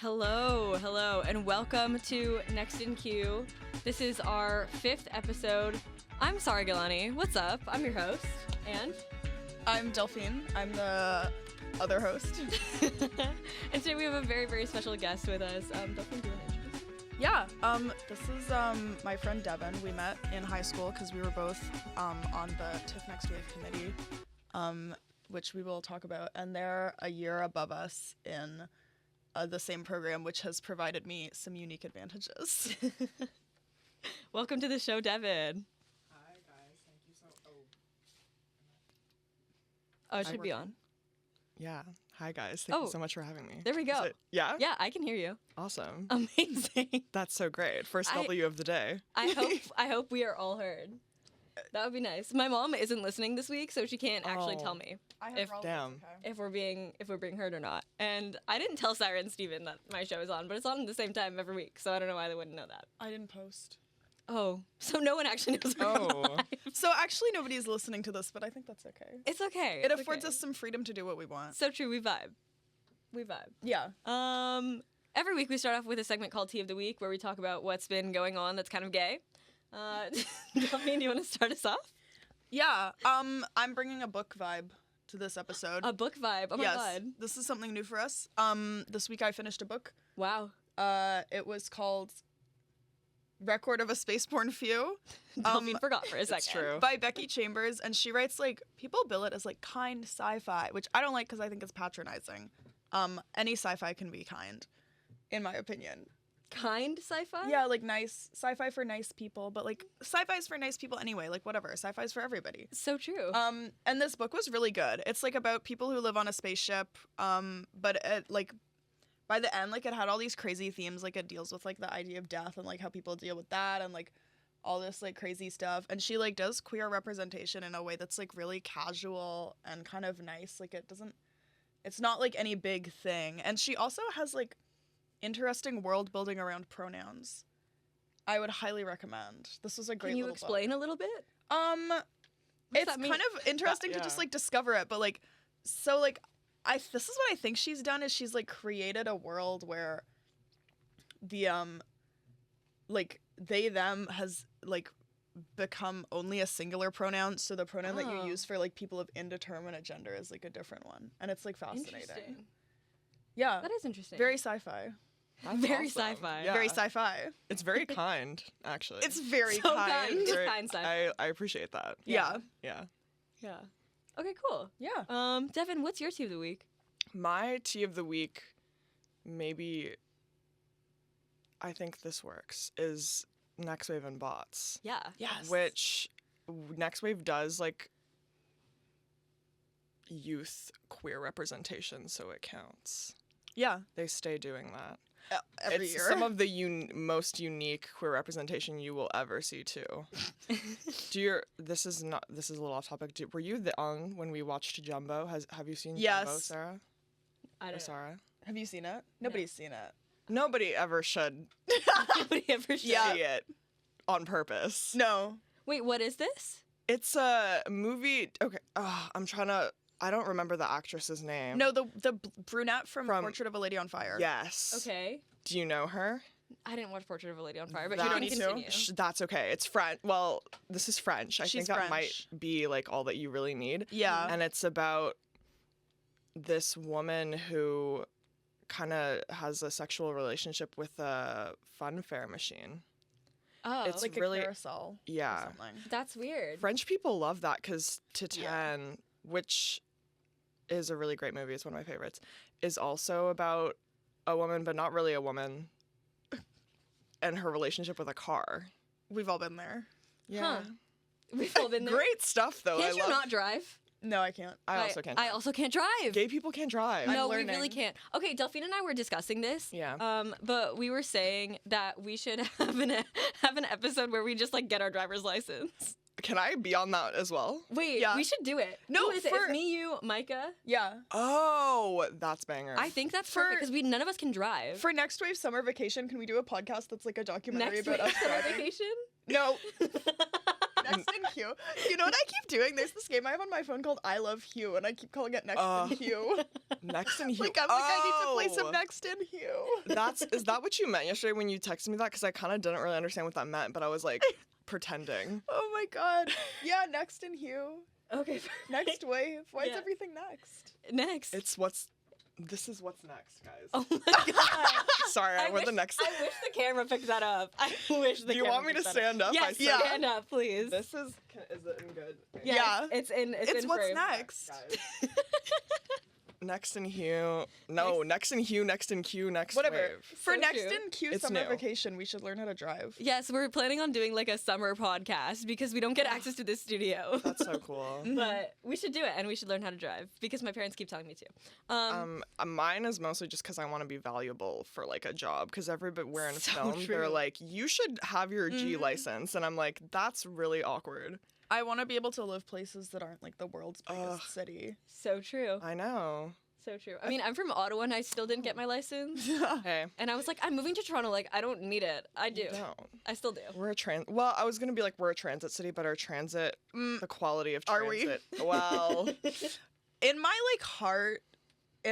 Hello, and welcome to Next in Queue. This is our 5th episode. I'm Sarra Gillani. What's up? I'm your host, and I'm Delphine. I'm the other host. And today we have a very, very special guest with us. Delphine, do you want to introduce? Yeah, this is my friend Devin. We met in high school because we were both on the TIFF Next Wave committee, which we will talk about. And they're a year above us in the same program, which has provided me some unique advantages. Welcome to the show, Devin. Hi guys, thank you so. Oh, it should be on. Yeah. Hi guys, thank you so much for having me. There we go. Yeah. Yeah, I can hear you. Awesome. Amazing. That's so great. First W of the day. I hope we are all heard. That would be nice. My mom isn't listening this week, so she can't actually tell me if we're being heard or not. And I didn't tell Sarah and Steven that my show is on, but it's on at the same time every week, so I don't know why they wouldn't know that. I didn't post. Oh, so no one actually knows we're live. So actually nobody's listening to this, but I think that's okay. It's okay. It affords us some freedom to do what we want. So true. We vibe. Yeah. Every week we start off with a segment called Tea of the Week, where we talk about what's been going on that's kind of gay. Delphine, do you want to start us off? Yeah. I'm bringing a book vibe to this episode. A book vibe. Oh my god. This is something new for us. This week I finished a book. Wow. It was called Record of a Spaceborne Few. Delphine forgot for a second. It's true. By Becky Chambers, and she writes people bill it as kind sci-fi, which I don't like because I think it's patronizing. Any sci-fi can be kind, in my opinion. Kind sci-fi? Yeah, nice sci-fi for nice people, but sci-fi's for nice people anyway. Whatever, sci-fi's for everybody. So true. And this book was really good. It's about people who live on a spaceship. But it, by the end, it had all these crazy themes. It deals with the idea of death and how people deal with that and all this crazy stuff. And she does queer representation in a way that's really casual and kind of nice. It's not any big thing. And she also has interesting world building around pronouns. I would highly recommend. This was a great. Can you little explain book. a little bit? It's kind of interesting to just discover it, but this is what I think she's done is she's created a world where the they them has become only a singular pronoun, so the pronoun that you use for people of indeterminate gender is a different one, and it's fascinating. Interesting. Yeah, that is interesting. Very sci-fi. That's very awesome. sci-fi. Yeah. Very sci-fi. It's very kind, actually. It's very So kind. It's kind sci-fi. I appreciate that. Yeah. Yeah. Yeah. Okay, cool. Yeah. Devin, what's your tea of the week? My tea of the week, maybe I think this works, is Next Wave and Bots. Yeah. Yes. Which Next Wave does youth queer representation, so it counts. Yeah. They stay doing that. Every it's year. some of the most unique queer representation you will ever see too. This is a little off topic. Were you on when we watched Jumbo? Have you seen Jumbo, Sarah? I don't know. Sarah? Have you seen it? Nobody's seen it. Nobody ever should Nobody ever should. Yeah. see it on purpose. No. Wait, what is this? It's a movie. Okay, I don't remember the actress's name. No, the brunette from Portrait of a Lady on Fire. Yes. Okay. Do you know her? I didn't watch Portrait of a Lady on Fire, but That- you don't need to. continue. That's okay. It's French. Well, this is French. I She's think that French. might be all that you really need. Yeah. And it's about this woman who kind of has a sexual relationship with a fun fair machine. Oh, It's like really- a carousel. Yeah. Or something. that's weird. French people love that because Titane, Yeah. which is a really great movie, it's one of my favorites, is also about a woman, but not really a woman, and her relationship with a car. We've all been there. Yeah. Huh. We've all been there. Great stuff, though. Can't I you love. not drive? No, I can't. I also can't. I also can't drive. Gay people can't drive. I'm No, we learning. really can't. Okay, Delphine and I were discussing this. Yeah. But we were saying that we should have an episode where we just get our driver's license. Can I be on that as well? Wait, Yeah. we should do it. No, Who is it? for- It's me, you, Micah. Yeah. Oh, that's banger. I think that's For- perfect because none of us can drive. For Next Wave Summer Vacation, can we do a podcast that's a documentary Next about week us summer driving? vacation. No. Next in Hugh. You know what I keep doing? There's this game I have on my phone called I Love Hugh, and I keep calling it Next in Hugh. Next in Hugh. Like, I'm like, I need to play some Next in Hugh. Is that what you meant yesterday when you texted me that? Because I kind of didn't really understand what that meant, but I was like pretending. Oh my god. Yeah, Next in Hugh. Okay. Next wave. Why is everything next? Next. This is what's next, guys. Oh my god. Sorry, we're the next. I wish the camera picked that up. I wish the Do you camera want me to picked stand up. up? Yes, stand up, please. This is it in good? Yeah. It's in what's frame. next. Next in Hugh. No, next in Hugh, next in Q, next Whatever. wave. For So Next true. in Q It's summer new. vacation, we should learn how to drive. Yes, we're planning on doing like a summer podcast because we don't get access to this studio. That's so cool. But we should do it, and we should learn how to drive because my parents keep telling me to. Mine is mostly just because I want to be valuable for like a job. Because everybody we're in So film, they're true. like, you should have your G license, and I'm like, that's really awkward. I want to be able to live places that aren't like the world's biggest city. So true. I know. So true. I mean, I'm from Ottawa, and I still didn't get my license. Hey, And I was like, I'm moving to Toronto. Like, I don't need it. I do. don't. I still do. We're a Well, I was gonna be like, we're a transit city, but our transit, the quality of Are we? transit. Well, In my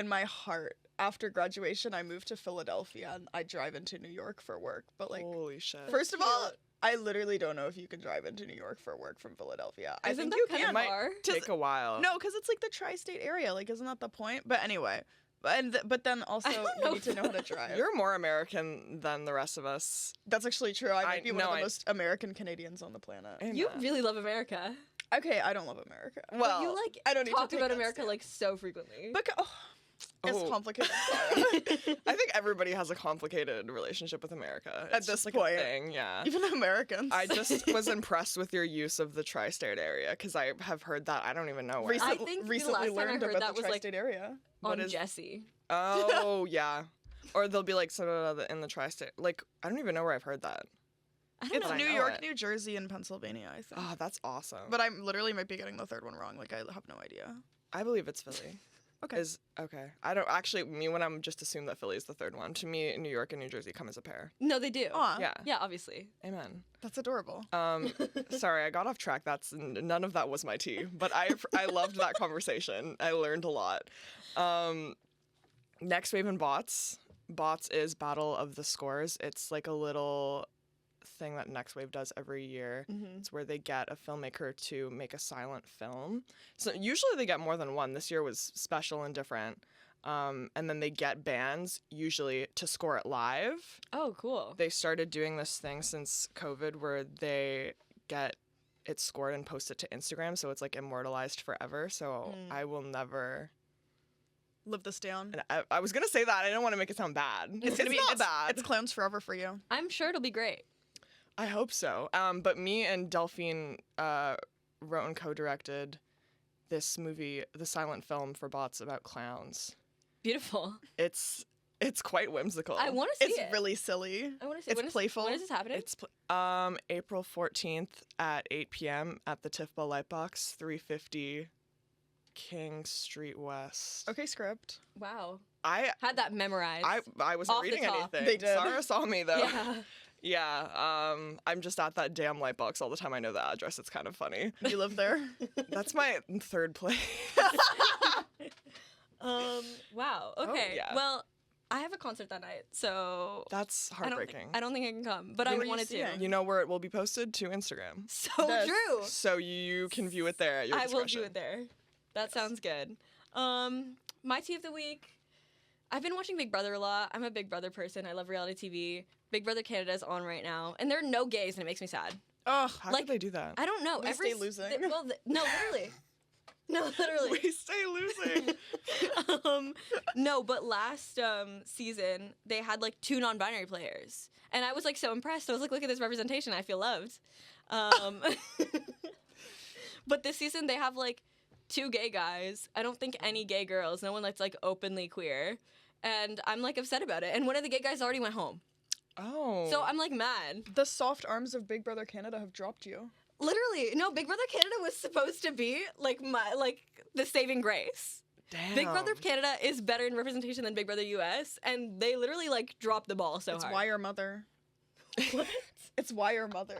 my heart, after graduation, I moved to Philadelphia and I drive into New York for work. But like, holy shit. first of all, I literally don't know if you can drive into New York for work from Philadelphia. I Isn't think that you kind can. of far? Take a while. No, because it's like the tri-state area. Like, isn't that the point? But anyway, but then also don't you know need to know how to drive. You're more American than the rest of us. That's actually true. I might be one of the I- most American Canadians on the planet. You Amen. really love America. Okay, I don't love America. Well, You like I don't need to talk take about that America step. like so frequently. But it's Oh. complicated. Sarah. I think everybody has a complicated relationship with America. At It's this just like point. a thing, yeah. Even Americans. I just was impressed with your use of the tri-state area because I have heard that. I don't even know where. I think the recently last time I learned heard about that the was, like, tri-state area. on is- Jesse. Oh yeah, or they'll be like in the tri-state. Like I don't even know where I've heard that. I don't It's know. I New know York, it. New Jersey, and Pennsylvania, I think. Oh, that's awesome. But I literally might be getting the third one wrong. Like, I have no idea. I believe it's Philly. Okay. Okay. I don't actually. Me when I'm just assume that Philly is the third one. To me, New York and New Jersey come as a pair. No, they do. Aw, Yeah. Yeah, obviously. Amen. that's adorable. Sorry, I got off track. None of that was my tea, but I loved that conversation. I learned a lot. Next wave and bots. Bots is Battle of the Scores. It's like a little thing that Next Wave does every year. Mm-hmm. It's where they get a filmmaker to make a silent film. So usually they get more than one. This year was special and different. And then they get bands usually to score it live. Oh, cool. They started doing this thing since COVID where they get it scored and post it to Instagram, so it's like immortalized forever. So I will never. Live this down. And I was gonna say that. I don't want to make it sound bad. It's not bad. It's clowns forever for you. I'm sure it'll be great. I hope so. But me and Delphine wrote and co-directed this movie, the silent film for bots about clowns. Beautiful. It's quite whimsical. I want to see It's it. really silly. I want to see It's playful. When is this happening? It's April 14th at 8 p.m. at the TIFF Lightbox, 350 King Street West. Okay, script. Wow. I Had that memorized. wasn't Off the reading top. anything. They did. Sarah saw me though. Yeah. Yeah. I'm just at that damn Lightbox all the time. I know the address. It's kind of funny. You live there? That's my third place. Wow. Okay. yeah. Well, I have a concert that night, so That's heartbreaking. I don't think I can come, but Who I are you wanted to. seeing? You know where it will be posted? To Instagram. So Yes. true. So you can view it there at your I will discretion. do it there. That sounds good. My tea of the week. I've been watching Big Brother a lot. I'm a Big Brother person. I love reality TV. Big Brother Canada is on right now, and there are no gays, and it makes me sad. Ugh. How Like, could they do that? I don't know. We stay losing. No, literally. No, literally. We stay losing. No, but last season they had like 2 non-binary players, and I was like so impressed. I was like, look at this representation. I feel loved. But this season they have like 2 gay guys. I don't think any gay girls. No one that's like openly queer, and I'm like upset about it. And one of the gay guys already went home, Oh. so I'm like mad. The soft arms of Big Brother Canada have dropped you. Literally, no. Big Brother Canada was supposed to be like the saving grace. Damn. Big Brother Canada is better in representation than Big Brother US, and they literally like dropped the ball so It's hard. why your mother. What? It's why your mother.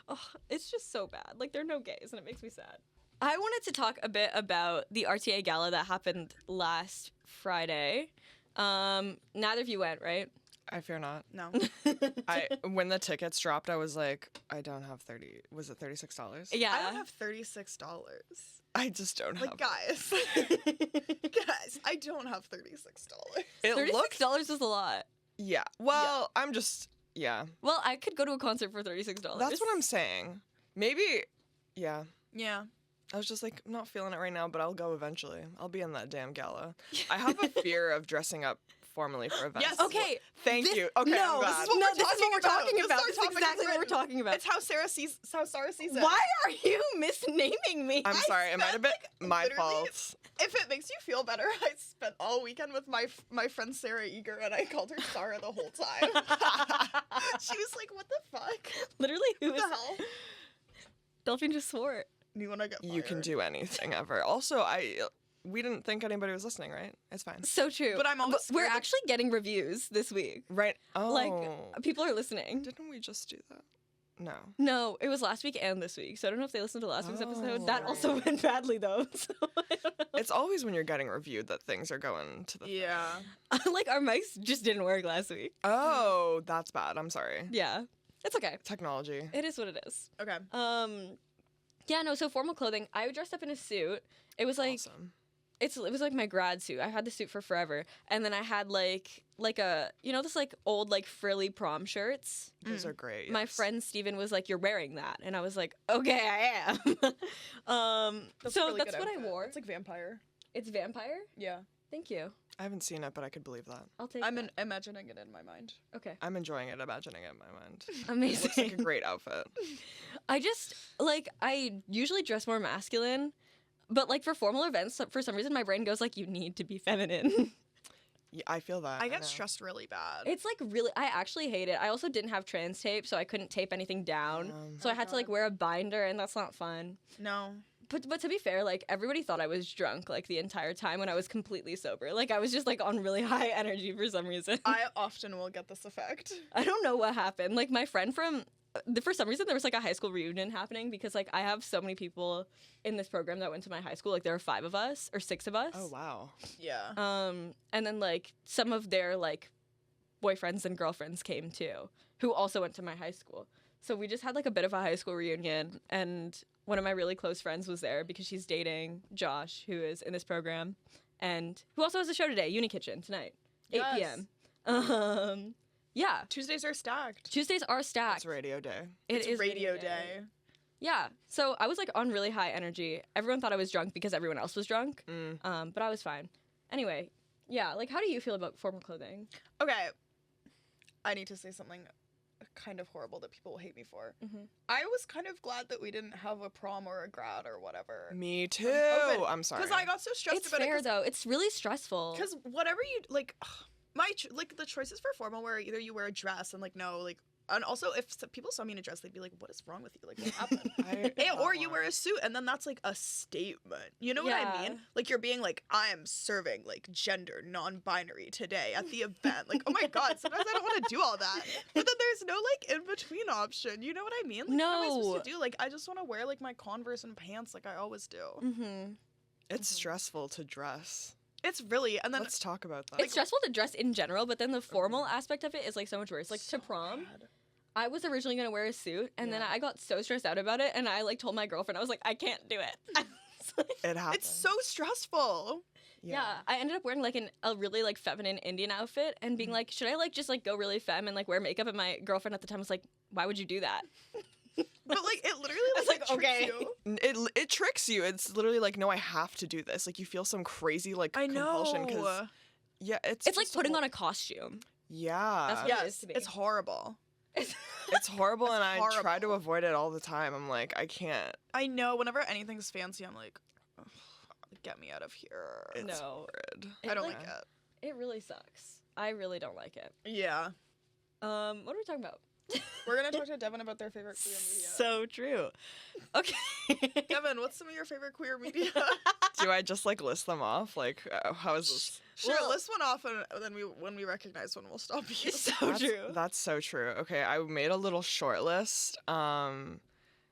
Oh, it's just so bad. Like, there are no gays, and it makes me sad. I wanted to talk a bit about the RTA gala that happened last Friday. Neither of you went, right? I fear not. No. When the tickets dropped, I was like, I don't have Was it $36? Yeah. I don't have $36. I just don't have. Like, guys, guys, I don't have $36. $36 is a lot. Yeah. Well, I'm just. Yeah. Well, I could go to a concert for $36. That's what I'm saying. Maybe. Yeah. Yeah. I was just like, I'm not feeling it right now, but I'll go eventually. I'll be in that damn gala. I have a fear of dressing up formally for events. Yes. Okay. Thank you. Okay. No, I'm glad. this is what we're talking about. This is exactly what we're talking about. It's how Sarah sees it. Why are you misnaming me? I'm sorry. It might have been my fault. If it makes you feel better, I spent all weekend with my friend Sarah Eager, and I called her Sarah the whole time. She was like, "What the fuck? Literally, what the hell?" Delphine just swore it. You want to get fired. You can do anything ever. Also, we didn't think anybody was listening, right? It's fine. So true. But I'm almost we're actually getting reviews this week. Right. Oh. Like, people are listening. Didn't we just do that? No. No, it was last week and this week. So I don't know if they listened to last week's episode. That also went badly, though. So I don't know. It's always when you're getting reviewed that things are going to the Yeah. Like, our mics just didn't work last week. Oh, that's bad. I'm sorry. Yeah. It's okay. Technology. It is what it is. Okay. Yeah, no, so formal clothing. I dressed up in a suit. It was like... Awesome. It was like my grad suit. I had the suit for forever. And then I had like a, you know, this like old like frilly prom shirts. Those are great. My yes. friend Steven was like, "You're wearing that." And I was like, "Okay, I am." That's so really that's good what outfit. I wore. It's like vampire. It's vampire? Yeah. Thank you. I haven't seen it, but I could believe that. I'll take I'm that. imagining it in my mind. Okay. I'm enjoying it, imagining it in my mind. Amazing. It looks like a great outfit. I just, like, I usually dress more masculine, but, like, for formal events, for some reason, my brain goes, like, you need to be feminine. Yeah, I feel that. I get know. stressed really bad. It's, like, really, I actually hate it. I also didn't have trans tape, so I couldn't tape anything down. So I had to, like, wear a binder, and that's not fun. No. But to be fair, like, everybody thought I was drunk, like, the entire time when I was completely sober. Like, I was just, like, on really high energy for some reason. I often will get this effect. I don't know what happened. Like, my friend for some reason, there was, like, a high school reunion happening because, like, I have so many people in this program that went to my high school. Like, there were 5 of us or 6 of us. Oh, wow. Yeah. And then, like, some of their, like, boyfriends and girlfriends came, too, who also went to my high school. So we just had, like, a bit of a high school reunion, and one of my really close friends was there because she's dating Josh, who is in this program, and who also has a show today, Uni Kitchen, tonight, 8 p.m. Yeah. Tuesdays are stacked. Tuesdays are stacked. It's radio day. It's radio day. Yeah. So I was, like, on really high energy. Everyone thought I was drunk because everyone else was drunk, but I was fine. Anyway, yeah, like, how do you feel about formal clothing? Okay. I need to say something kind of horrible that people will hate me for. Mm-hmm. I was kind of glad that we didn't have a prom or a grad or whatever. Me too. I'm sorry. Because I got so stressed It's about fair, it. though. It's really stressful. Because whatever you, like, like, the choices for formal were either you wear a dress and, like, no, like, and also if people saw me in a dress, they'd be like, what is wrong with you? Like, what happened? Or you wear a suit, and then that's, like, a statement. You know what I mean? Like, you're being like, I am serving, like, gender non-binary today at the event. Like, oh my God, sometimes I don't want to do all that. But then there's no, like, in-between option. You know what I mean? Like, no. What am I supposed to do? Like, I just want to wear, like, my Converse and pants like I always do. Mm-hmm. It's stressful to dress. It's really, and then Let's talk about that. It's stressful to dress in general, but then the formal aspect of it is, like, so much worse. Like, to prom, bad. I was originally going to wear a suit, and then I got so stressed out about it, and I, like, told my girlfriend, I was like, I can't do it. It happens. It's so stressful. Yeah, I ended up wearing, like, a really, like, feminine Indian outfit and being like, should I, like, just, like, go really femme and, like, wear makeup? And my girlfriend at the time was like, why would you do that? But, like, it literally, I was like, like, tricks okay. you. It tricks you. It's literally like, no, I have to do this. Like, you feel some crazy, like, compulsion. Cause, yeah, it's like putting on a costume. Yeah. That's what it is to me. It's horrible. It's horrible, and I try to avoid it all the time. I'm like, I can't. I know. Whenever anything's fancy, I'm like, get me out of here. It's No. horrid. I don't like like it. It really sucks. I really don't like it. Yeah. What are we talking about? We're going to talk to Devin about their favorite queer media. So true. Okay. Devin, what's some of your favorite queer media? Do I just, like, list them off? Like, how is this? Sure, Well- list one off, and then when we recognize one, we'll stop you. So true. That's so true. Okay, I made a little short list.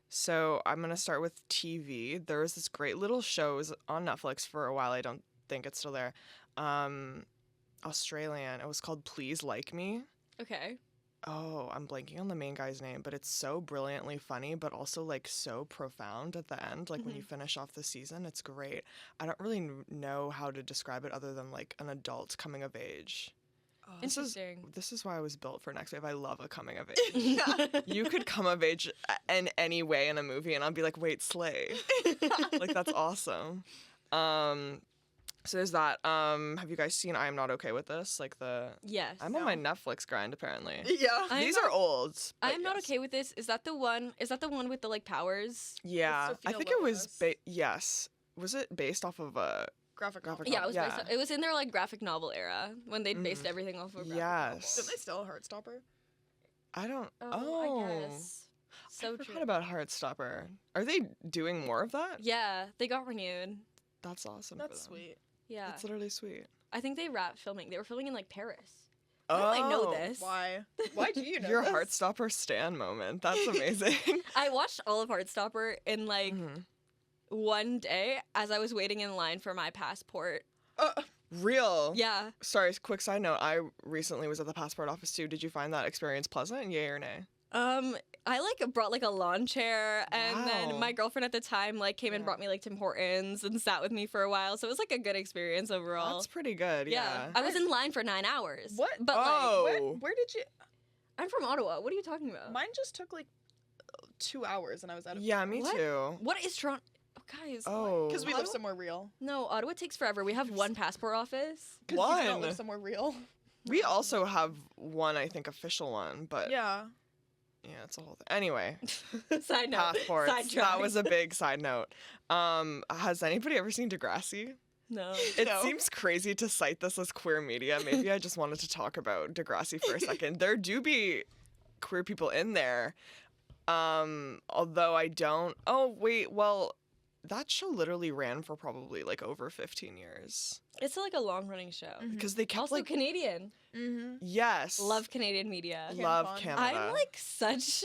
So I'm going to start with TV. There was this great little show. It was on Netflix for a while. I don't think it's still there. Australian. It was called Please Like Me. Okay. Oh, I'm blanking on the main guy's name, but it's so brilliantly funny, but also like so profound at the end. Like when you finish off the season, it's great. I don't really know how to describe it other than like an adult coming of age. Oh, Interesting. This is why I was built for Next Wave. I love a coming of age. You could come of age in any way in a movie, and I'll be like, wait, slay. Like, that's awesome. So there's that. Have you guys seen I Am Not Okay With This? Like Yes. I'm on my Netflix grind apparently. Yeah. These are old. I Am Not Okay With This. Is that the one with the like powers? Yeah. I think it was yes. Was it based off of a graphic novel? Yeah, it was in their like graphic novel era when they based everything off of a graphic novel. Didn't they still Heartstopper? I don't. I guess. So I forgot about Heartstopper. Are they doing more of that? Yeah, they got renewed. That's awesome. That's sweet. Yeah. That's literally sweet. I think they wrapped filming. They were filming in like Paris. Oh, I know this. Why? Why do you know Your this? Heartstopper stan moment. That's amazing. I watched all of Heartstopper in like one day as I was waiting in line for my passport. Real? Yeah. Sorry, quick side note. I recently was at the passport office too. Did you find that experience pleasant? Yay or nay? I like brought like a lawn chair, and then Wow. my girlfriend at the time like came and brought me like Tim Hortons and sat with me for a while. So it was like a good experience overall. That's pretty good. Yeah. I was in line for 9 hours. What? But Where did you? I'm from Ottawa. What are you talking about? Mine just took like 2 hours, and I was out of. Yeah, me What? too. What is Toronto? Oh, guys. Oh. Because we live somewhere real. No, Ottawa takes forever. We have one passport office. Because you do not One. live somewhere real. We also have one, I think, official one, but Yeah. yeah, it's a whole thing. Anyway, Side note. passports. Sidetrack. That was a big side note. Has anybody ever seen Degrassi? No. It No. seems crazy to cite this as queer media. Maybe I just wanted to talk about Degrassi for a second. There do be queer people in there. Although I don't. Oh, wait. Well, that show literally ran for probably like over 15 years. It's like a long running show. Because they kept Also like. Canadian. Mm-hmm. Yes. Love Canadian media. Love Canada. Canada. I'm like such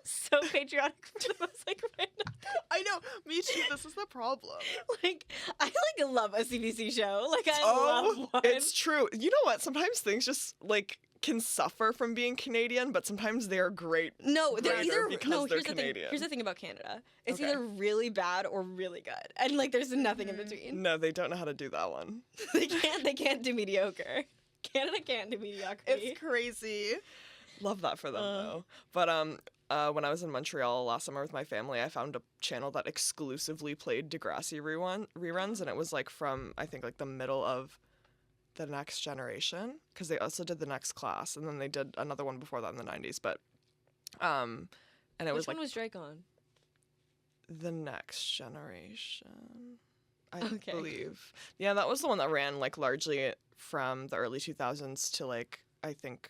so patriotic for the most like random. I know. Me too. This is the problem. Like I like love a CBC show. Like I Oh, love one. it's true. You know what? Sometimes things just like can suffer from being Canadian, but sometimes they are great. No, they're writer either because no. they're Here's the thing. Canadian. Here's the thing about Canada. It's Okay. either really bad or really good, and like there's nothing in between. No, they don't know how to do that one. They can't do mediocre. Canada can't do mediocrity. It's crazy. Love that for them though. But when I was in Montreal last summer with my family, I found a channel that exclusively played Degrassi reruns, and it was like from I think like the middle of The Next Generation, because they also did The Next Class, and then they did another one before that in the 90s. But and it Which was one like was Drake on? The Next Generation, I Okay. believe. Yeah, that was the one that ran like largely from the early 2000s to like I think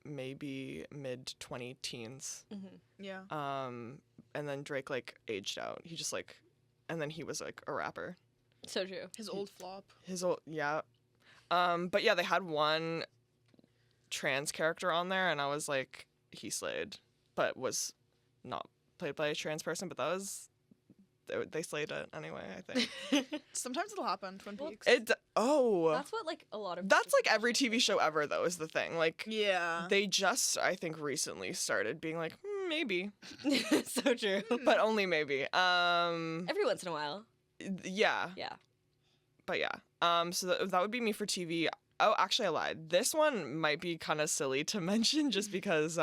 maybe mid 20-teens. Yeah. And then Drake like aged out. He just like, and then he was like a rapper. So true. His old flop. His old yeah. But yeah, they had one trans character on there, and I was like, he slayed, but was not played by a trans person. But that was they slayed it anyway. I think Sometimes it'll happen. Twin Peaks. it. Oh, That's what like a lot of. that's like every TV show ever, though. Is the thing like Yeah. they just I think recently started being like maybe, So true. but only maybe. Every once in a while. Yeah. Yeah. But yeah, so that would be me for TV. Oh, actually, I lied. This one might be kind of silly to mention just because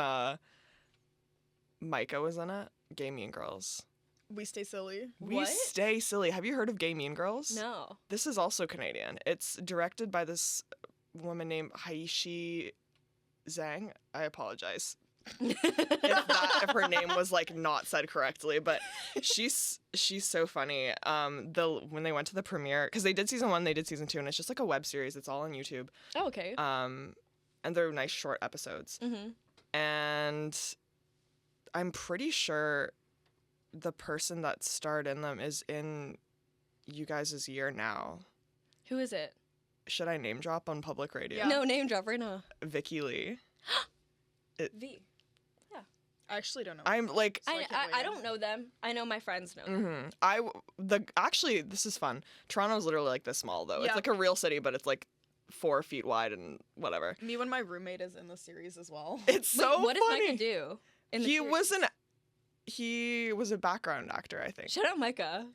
Micah was in it. Gay Mean Girls. We Stay Silly. We What? Stay Silly. Have you heard of Gay Mean Girls? No. This is also Canadian. It's directed by this woman named Haishi Zhang. I apologize if her name was like not said correctly, but she's so funny. When they went to the premiere, because they did season 1, they did season 2, and it's just like a web series. It's all on YouTube. Oh, okay. And they're nice short episodes. And I'm pretty sure the person that starred in them is in you guys' year now. Who is it? Should I name drop on public radio? Yeah. No, name drop right now. Vicky Lee. V. I actually don't know. I'm like, So I don't know them. I know my friends know them. Actually, this is fun. Toronto's literally like this small though. Yeah. It's like a real city, but it's like 4 feet wide and whatever. Me when my roommate is in the series as well. It's so what funny. does Micah do? In the He was a background actor, I think. Shout out Micah.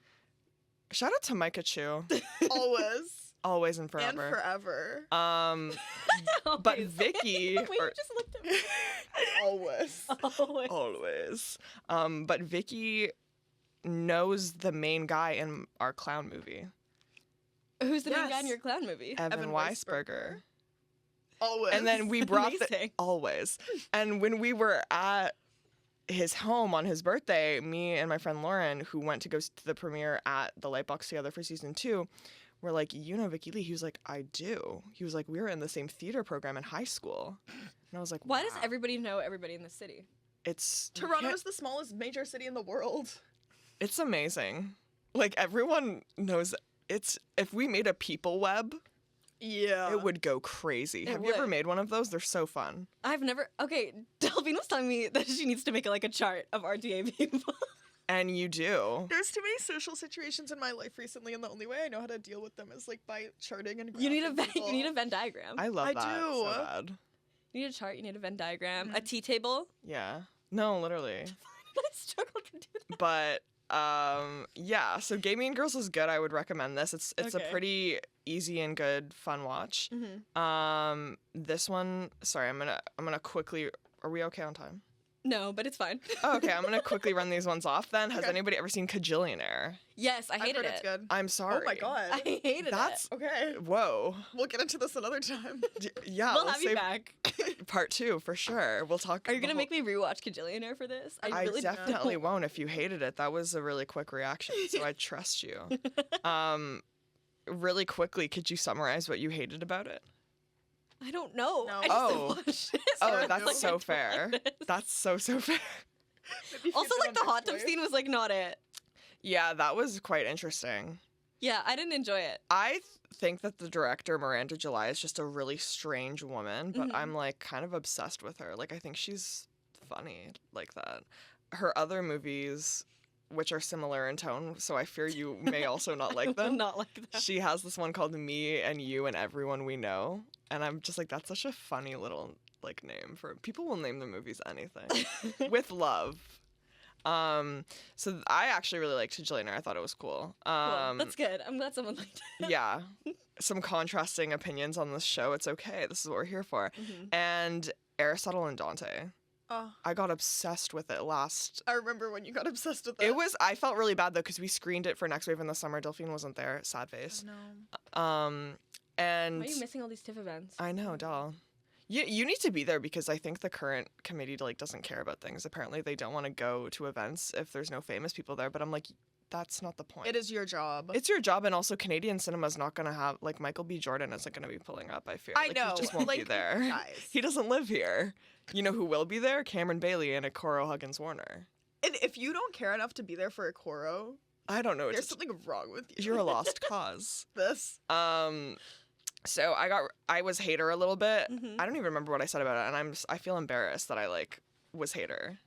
Shout out to Micah Chu. Always. Always and forever. And forever. But Vicky. Wait, you just looked at me. Always. Always. But Vicky knows the main guy in our clown movie. Who's the main guy in your clown movie? Evan Weisberger. Always. And then we brought Amazing. always. And when we were at his home on his birthday, me and my friend Lauren, who went to go to the premiere at the Lightbox together for season 2, were like, you know Vicky Lee? He was like, I do. He was like, we were in the same theater program in high school. And I was like, why does everybody know everybody in the city? Toronto is the smallest major city in the world. It's amazing. Like, everyone knows if we made a people web, it would go crazy. Have you ever made one of those? They're so fun. I've never. Okay, Delphine was telling me that she needs to make a chart of RTA people. And you do. There's too many social situations in my life recently, and the only way I know how to deal with them is like by charting and You need a graphing Venn diagram. I love that. I do. So bad. You need a chart. You need a Venn diagram. A tea table. Yeah. No, literally. I struggle to do that. But yeah. So Gay Mean Girls is good. I would recommend this. It's a pretty easy and good fun watch. Mm-hmm. This one. Sorry, I'm gonna quickly. Are we okay on time? No, but it's fine. Oh, okay, I'm gonna quickly run these ones off then. Has anybody ever seen Kajillionaire? Yes, I hated it. It's good. I'm sorry. Oh my god. I hated That's it. Okay. Whoa. We'll get into this another time. Yeah, We'll have you back. Part 2 for sure. We'll talk. Are you gonna make me rewatch Kajillionaire for this? I really definitely won't if you hated it. That was a really quick reaction, so I trust you. Really quickly, could you summarize what you hated about it? I don't know. No. I just watched it. Oh, that's so fair. That's so fair. Also, the hot tub scene was not it. Yeah, that was quite interesting. Yeah, I didn't enjoy it. I think that the director, Miranda July, is just a really strange woman, but I'm kind of obsessed with her. I think she's funny like that. Her other movies, which are similar in tone, so I fear you may also not like them. Not like that. She has this one called Me and You and Everyone We Know, and I'm just that's such a funny little name for people will name their movies anything with love. So I actually really liked Gillani. I thought it was cool. Cool. That's good. I'm glad someone liked it. Yeah. Some contrasting opinions on this show. It's okay. This is what we're here for. And Aristotle and Dante. I got obsessed with it last. I remember when you got obsessed with it. I felt really bad though because we screened it for Next Wave in the summer. Delphine wasn't there. Sad face. Oh, no. And why are you missing all these TIFF events? I know, doll. You need to be there because I think the current committee doesn't care about things. Apparently, they don't want to go to events if there's no famous people there. But I'm that's not the point. It is your job. It's your job, and also Canadian cinema's not gonna have Michael B. Jordan isn't gonna be pulling up. I fear. I know. He just won't be there. Guys. He doesn't live here. You know who will be there? Cameron Bailey and Okoro Huggins Warner. And if you don't care enough to be there for Okoro, I don't know. There's something wrong with you. You're a lost cause. This. So I was hater a little bit. I don't even remember what I said about it, and I feel embarrassed that I was hater.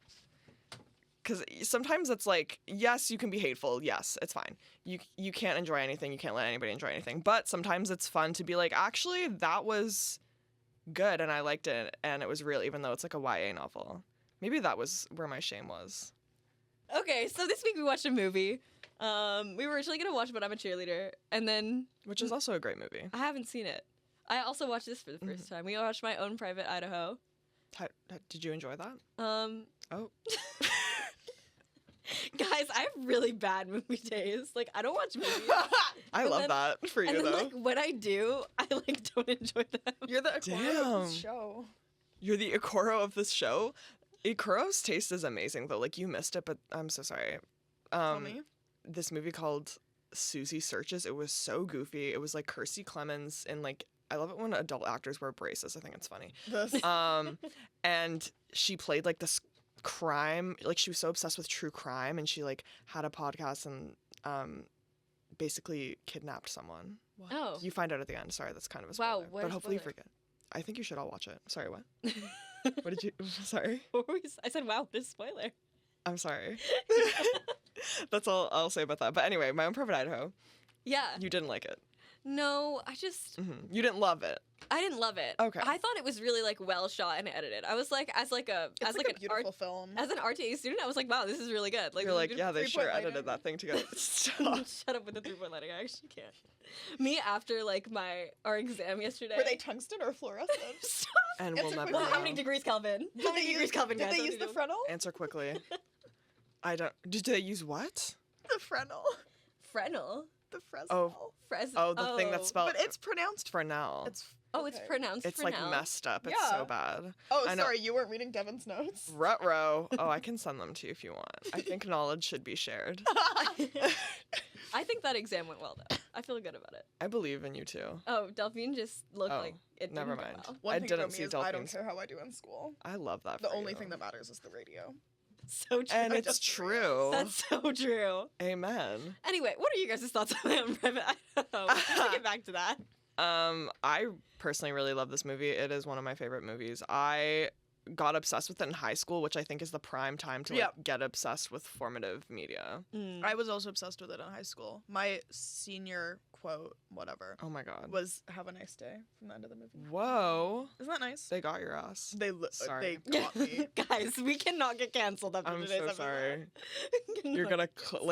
Because sometimes it's yes, you can be hateful. Yes, it's fine. You can't enjoy anything. You can't let anybody enjoy anything. But sometimes it's fun to be actually that was good, and I liked it, and it was real, even though it's a YA novel. Maybe that was where my shame was. Okay, so this week we watched a movie. We were originally gonna watch But I'm a Cheerleader, and then which is also a great movie. I haven't seen it. I also watched this for the first time. We watched My Own Private Idaho. Did you enjoy that? Oh. Guys, I have really bad movie days. I don't watch movies. I love that for you, though. When I do, I don't enjoy them. You're the Okoro of this show. You're the Okoro of this show? Ikoro's taste is amazing, though. You missed it, but I'm so sorry. Tell me. This movie called Susie Searches, it was so goofy. It was Kirstie Clemens and I love it when adult actors wear braces. I think it's funny. And she played this crime, she was so obsessed with true crime, and she had a podcast and basically kidnapped someone. What? Oh. You find out at the end. Sorry, that's kind of a spoiler. Wow, but hopefully you forget. I think you should all watch it. Sorry, what? What did you? Sorry. I said, wow, what a spoiler. I'm sorry. That's all I'll say about that. But anyway, My Own Private Idaho. Yeah. You didn't like it. No, I just... Mm-hmm. You didn't love it. I didn't love it. Okay. I thought it was really like well shot and edited. I was like, as a beautiful film. As an RTA student, I was like, wow, this is really good. Like, you're like, yeah, they sure edited that thing together. Stop. Shut up with the 3-point lighting. I actually can't. Me after like our exam yesterday. Were they tungsten or fluorescent? Stop. And we'll never Well, know. how many degrees Kelvin? Did they use the Fresnel? Answer quickly. I don't. Did they use what? The Fresnel. Fresnel. The Fresnel. Oh. Fresnel. The thing that's spelled. But it's pronounced Fresnel. It's pronounced. It's like messed up. It's so bad. Oh, sorry, you weren't reading Devin's notes. Ruh-roh. Oh, I can send them to you if you want. I think knowledge should be shared. I think that exam went well though. I feel good about it. I believe in you too. Oh, Delphine just looked like it. Never didn't mind. go well. One I thing didn't about me see is I don't Delphine's. care how I do in school. I love that. The for only you. thing that matters is the radio. So true. And it's true. That's so true. Amen. Anyway, what are you guys' thoughts on My Own Private Idaho? Let's get back to that. I personally really love this movie. It is one of my favorite movies. I got obsessed with it in high school, which I think is the prime time to get obsessed with formative media. I was also obsessed with it in high school. My senior quote, whatever. Oh my god. Was "Have a nice day" from the end of the movie. Whoa. Isn't that nice? They got your ass. They got me. Guys, we cannot get canceled after I'm today's so episode. sorry. You're gonna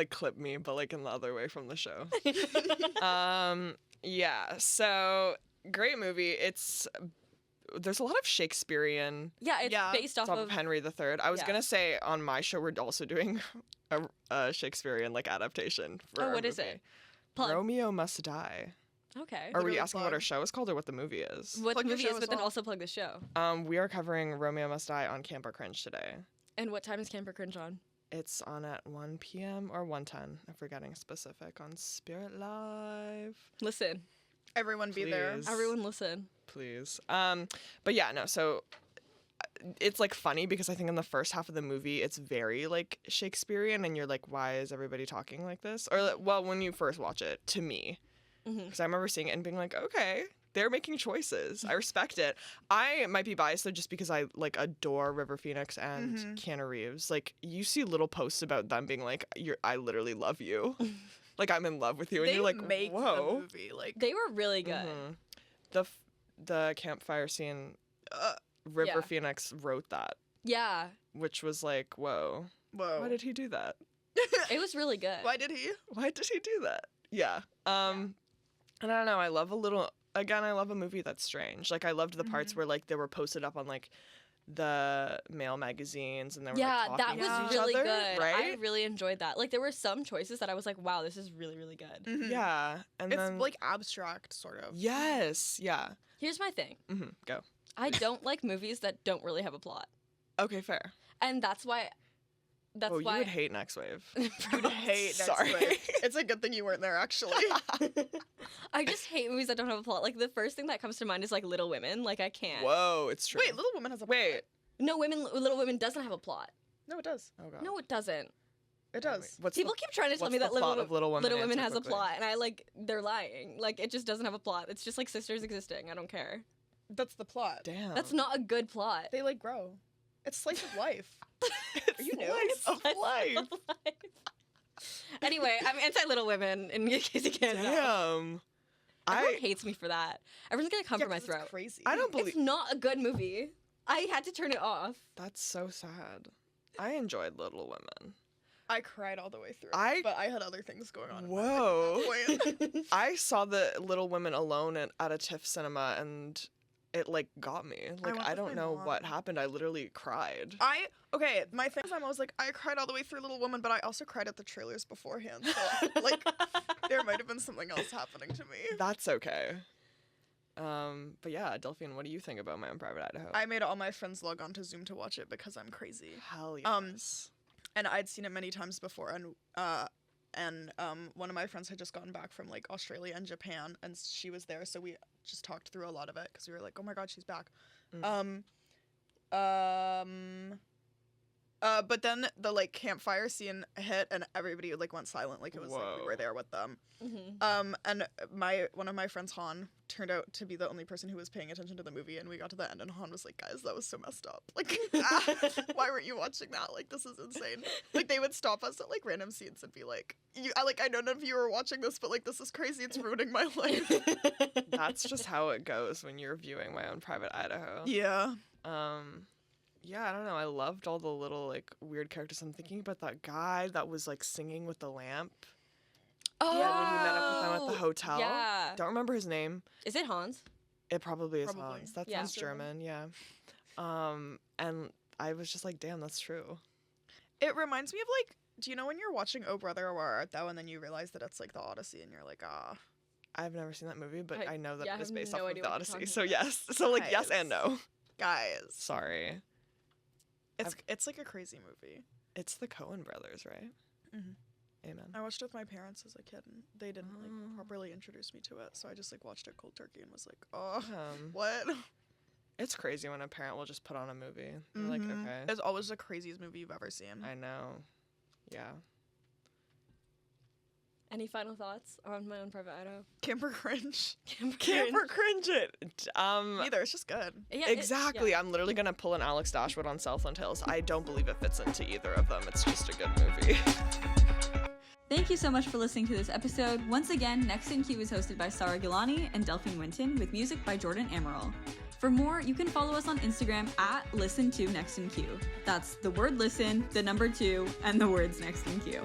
clip me, but like in the other way from the show. Yeah. So great movie. There's a lot of Shakespearean. Yeah, it's based off of Henry III. I was gonna say on my show we're also doing a Shakespearean like adaptation. For what is it? Plug. Romeo Must Die. Okay. Are we asking what our show is called or what the movie is? What the movie is, but then also plug the show. We are covering Romeo Must Die on Camp or Cringe today. And what time is Camp or Cringe on? It's on at 1 p.m. or 1:10, if we're getting specific, on Spirit Live. Listen. Everyone be there. Everyone listen. Please. But yeah, no, so it's like funny because I think in the first half of the movie it's very like Shakespearean and you're like, why is everybody talking like this? Or well, when you first watch it, to me. Because I remember seeing it and being like, okay, they're making choices. I respect it. I might be biased though just because I like adore River Phoenix and Keanu Reeves. Like you see little posts about them being like, I literally love you. Like I'm in love with you, and you're like, whoa. The movie, like they were really good. The campfire scene, River Phoenix wrote that. Yeah. Which was like, whoa. Why did he do that? It was really good. Why did he do that? Yeah. And I don't know. I love a movie that's strange. Like I loved the parts where like they were posted up on like the male magazines and they were like, that was really good. Right? I really enjoyed that. Like there were some choices that I was like, wow, this is really, really good. Yeah. And it's then, like abstract sort of. Yes. Yeah. Here's my thing. Go. I don't like movies that don't really have a plot. Okay, fair. And that's why you would hate Next Wave. You'd hate Next Wave. It's a good thing you weren't there, actually. I just hate movies that don't have a plot. Like, the first thing that comes to mind is, like, Little Women. Like, I can't. Whoa, it's true. Wait, Little Women has a plot. No, Little Women doesn't have a plot. No, it does. Oh, God. No, it doesn't. It does. People keep trying to tell me that Little Women has a plot, and they're lying. Like, it just doesn't have a plot. It's just, like, sisters existing. I don't care. That's the plot. Damn. That's not a good plot. They, like, grow. It's slice of life. Are you new? Slice of life. Anyway, I'm anti-Little Women, in case you can't know. Damn. Everyone hates me for that. Everyone's gonna come for my throat. Crazy. I don't believe it's not a good movie. I had to turn it off. That's so sad. I enjoyed Little Women. I cried all the way through, but I had other things going on. Whoa. I saw the Little Women alone at a TIFF cinema, and it like got me. Like I don't know what happened. I literally cried. My thing is I was like, I cried all the way through Little Woman, but I also cried at the trailers beforehand. So like there might have been something else happening to me. That's okay. But yeah, Delphine, what do you think about My Own Private Idaho? I made all my friends log on to Zoom to watch it because I'm crazy. Hell yes. And I'd seen it many times before, and one of my friends had just gotten back from like Australia and Japan, and she was there, so we just talked through a lot of it because we were like, oh my god, she's back. But then the like campfire scene hit and everybody like went silent, like it was like we were there with them. And one of my friends, Han, turned out to be the only person who was paying attention to the movie, and we got to the end and Han was like, guys, that was so messed up. Like, why weren't you watching that? Like, this is insane. Like, they would stop us at like random scenes and be like, I know none of you are watching this, but like this is crazy, it's ruining my life. That's just how it goes when you're viewing My Own Private Idaho. Yeah. Yeah, I don't know. I loved all the little like weird characters. I'm thinking about that guy that was like singing with the lamp. Oh, yeah, when he met up with them at the hotel. Yeah. Don't remember his name. Is it Hans? It probably is Hans. That sounds German. Yeah. And I was just like, damn, that's true. It reminds me of like, do you know when you're watching Oh Brother, Where Art Thou, and then you realize that it's like the Odyssey, and you're like, ah. I've never seen that movie, but I know that it is based no off of idea the what you're Odyssey. talking So about. yes. So like yes and no. Guys. Sorry. It's like a crazy movie. It's the Coen brothers, right? Mm-hmm. Amen. I watched it with my parents as a kid, and they didn't like properly introduce me to it, so I just like watched it cold turkey and was like, oh, what? It's crazy when a parent will just put on a movie. You're like, okay. It's always the craziest movie you've ever seen. I know. Yeah. Any final thoughts on My Own Private Idaho? Camper cringe. Camper cringe it. Neither. It's just good. Yeah, exactly. I'm literally gonna pull an Alex Dashwood on Southland Hills. I don't believe it fits into either of them. It's just a good movie. Thank you so much for listening to this episode. Once again, Next in Queue is hosted by Sarra Gillani and Delphine Winton, with music by Jordan Amaral. For more, you can follow us on Instagram at listen to Next in Queue. That's the word listen, the number 2, and the words Next in Queue.